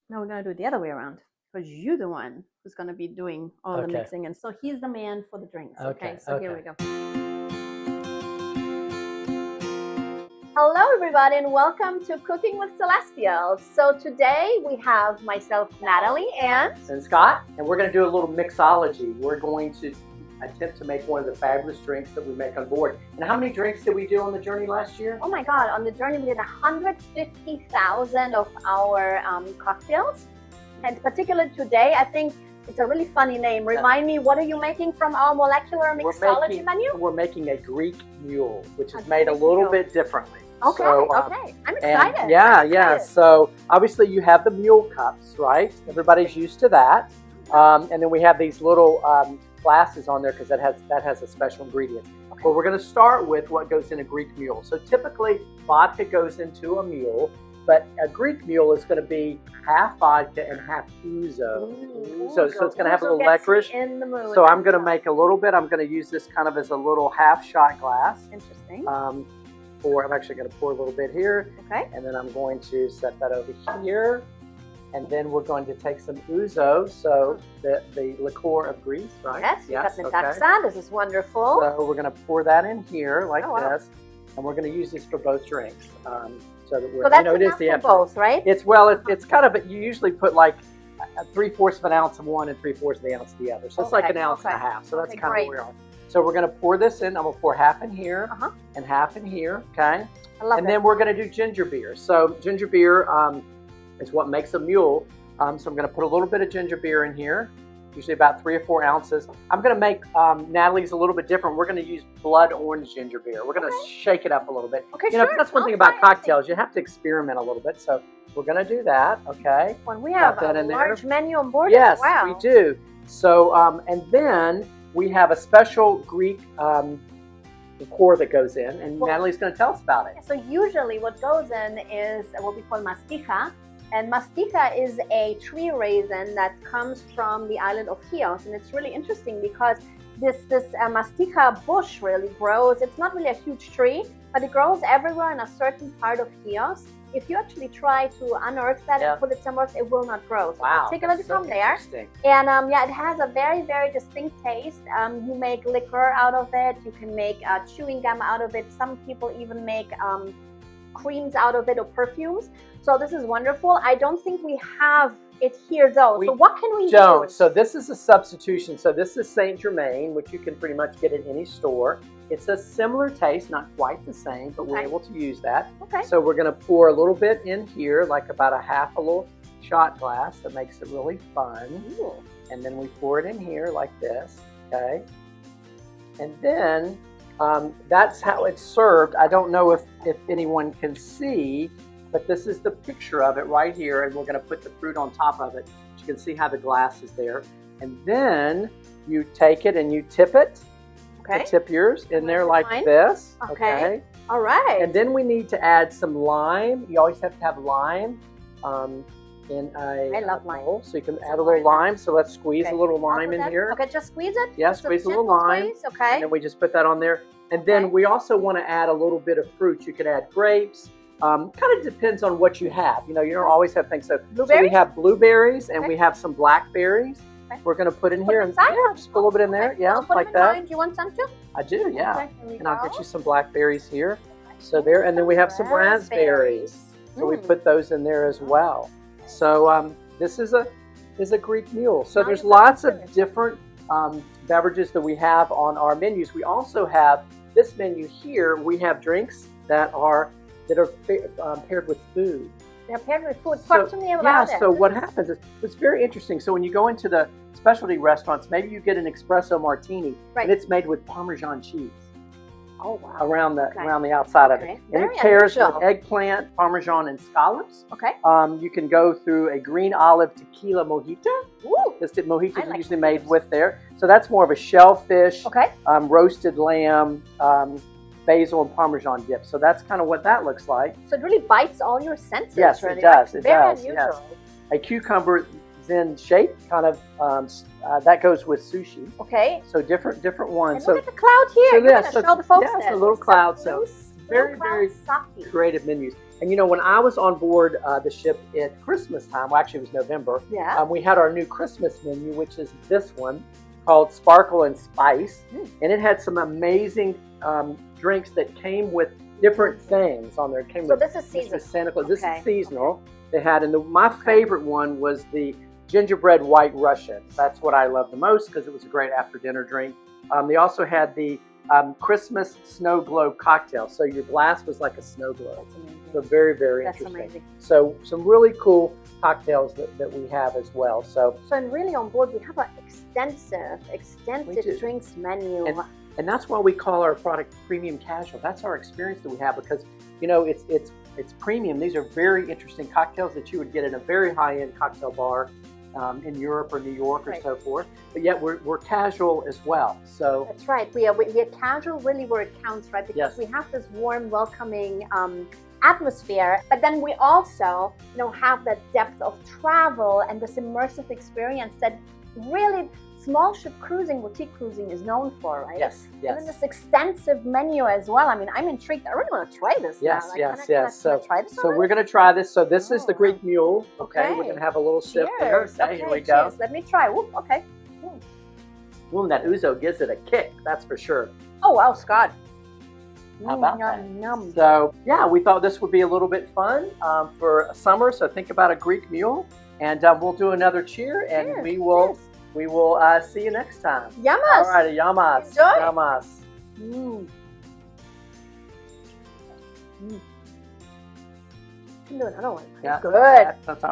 No, we're gonna do it the other way around because you're the one who's gonna be doing all the mixing, and so he's the man for the drinks. Okay, so here we go. Hello, everybody, and welcome to Cooking with Celestial. So today we have myself, Natalie, and Scott, and we're going to do a little mixology. We're going to attempt to make one of the fabulous drinks that we make on board. And how many drinks did we do on the journey last year? Oh my God, on the journey we did 150,000 of our cocktails. And particularly today, I think it's a really funny name. Remind me, what are you making from our molecular mixology menu? We're making a Greek Mule, which is made a little bit differently. Okay, okay. I'm excited. And yeah. So obviously you have the mule cups, right? Everybody's used to that. And then we have these little glasses on there because that has a special ingredient. Okay. But we're going to start with what goes in a Greek Mule. So typically vodka goes into a mule, but a Greek Mule is going to be half vodka and half ouzo. So it's going to have a little licorice. So I'm going to make a little bit. I'm going to use this kind of as a little half shot glass. Interesting. I'm actually going to pour a little bit here. Okay. And then I'm going to set that over here. And then we're going to take some ouzo, so the liqueur of Greece, right? Yes, okay. This is wonderful. So we're going to pour that in here like this. And we're going to use this for both drinks. So that we're, so that's enough for both, right? It's kind of, you usually put like 3/4 of an ounce of one and 3/4 of the ounce of the other. So it's like an ounce and a half. So that's kind of where we're on. So we're going to pour this in. I'm going to pour half in here and half in here, okay? I love and then we're going to do ginger beer. So ginger beer is what makes a mule. So I'm going to put a little bit of ginger beer in here, usually about 3 or 4 ounces. I'm going to make Natalie's a little bit different. We're going to use blood orange ginger beer. We're going to shake it up a little bit. Okay, that's one thing about cocktails. You have to experiment a little bit. So we're going to do that, okay? When we have a large menu on board as well. Yes, we do. So, and then we have a special Greek liqueur that goes in, and Natalie's going to tell us about it. So usually what goes in is what we call mastika, and mastika is a tree raisin that comes from the island of Chios, and it's really interesting because this mastika bush really grows. It's not really a huge tree, but it grows everywhere in a certain part of Chios. If you actually try to unearth that and put it somewhere else, it will not grow. So take a look from there. And it has a very, very distinct taste. You make liquor out of it. You can make chewing gum out of it. Some people even make creams out of it or perfumes. So this is wonderful. I don't think we have it here though. So what can we use? So this is a substitution. So this is Saint Germain, which you can pretty much get at any store. It's a similar taste, not quite the same, but we're able to use that. Okay. So we're going to pour a little bit in here, like about a little shot glass. That makes it really fun. Ooh. And then we pour it in here like this, okay? And then that's how it's served. I don't know if anyone can see, but this is the picture of it right here, and we're going to put the fruit on top of it. You can see how the glass is there. And then you take it and you tip it. Okay. Tip yours in there like this. Okay. All right. And then we need to add some lime. You always have to have lime in a I love lime. bowl. So you can add a little lime. So let's squeeze a little lime in here. Okay, just squeeze it? Yeah, squeeze a little lime. Okay. And then we just put that on there. And then we also want to add a little bit of fruit. You could add grapes. Kind of depends on what you have. You don't always have things. So we have blueberries and we have some blackberries. Okay. We're going to put in here and just put a little bit in there. Yeah, like that. Do you want some too? I do, yeah. And I'll get you some blackberries here. So there, and then we have some raspberries. So we put those in there as well. So this is a Greek Mule. So there's lots of different beverages that we have on our menus. We also have this menu here. We have drinks that are paired with food. They're paired with food. Talk to me about it. So what happens is, it's very interesting. So when you go into the specialty restaurants, maybe you get an espresso martini, and it's made with Parmesan cheese. Oh, wow. Around the outside of it. And it pairs with eggplant, Parmesan, and scallops. Okay. You can go through a green olive tequila mojito. Ooh. Mojitos are usually made with there. So that's more of a shellfish, roasted lamb, basil and Parmesan dip. So that's kind of what that looks like. So it really bites all your senses. Yes, it does. It does. Very unusual. Yes. A cucumber zen shape, kind of that goes with sushi. Okay. So different ones. And look at the cloud here. So You're going to show the folks a little cloud. So very creative menus. And you know, when I was on board the ship at Christmas time, well, actually it was November, Yeah. we had our new Christmas menu, which is this one called Sparkle and Spice. And it had some amazing drinks that came with different things on there. It came So with this is seasonal. Santa Claus. This Okay. is seasonal. They had, and my favorite one was the gingerbread white Russian. That's what I love the most because it was a great after dinner drink. They also had the Christmas snow globe cocktail. So your glass was like a snow globe. That's amazing. So very, very That's interesting. amazing. So some really cool cocktails that we have as well. So and really on board we have an extensive drinks menu. And that's why we call our product premium casual. That's our experience that we have because, you know, it's premium. These are very interesting cocktails that you would get in a very high-end cocktail bar in Europe or New York or so forth. But yet we're casual as well. So that's right. We are casual really where it counts, right? Because we have this warm, welcoming atmosphere, but then we also, you know, have that depth of travel and this immersive experience that really small ship cruising, boutique cruising is known for, right? Yes. And then this extensive menu as well. I mean, I'm intrigued. I really want to try this now. Like, can I try this so we're going to try this. So this is the Greek Mule. Okay. We're going to have a little sip there. Okay, here we go. Cheers. Let me try. Whoop, okay. Ooh, that ouzo gives it a kick. That's for sure. Oh, wow, Scott. How about that? Yum. So yeah, we thought this would be a little bit fun for summer. So think about a Greek Mule, and we'll do another cheer, and we will see you next time. Yamas. All right, yamas. Enjoy. Yamas. Can do another one. Yeah. Good. That's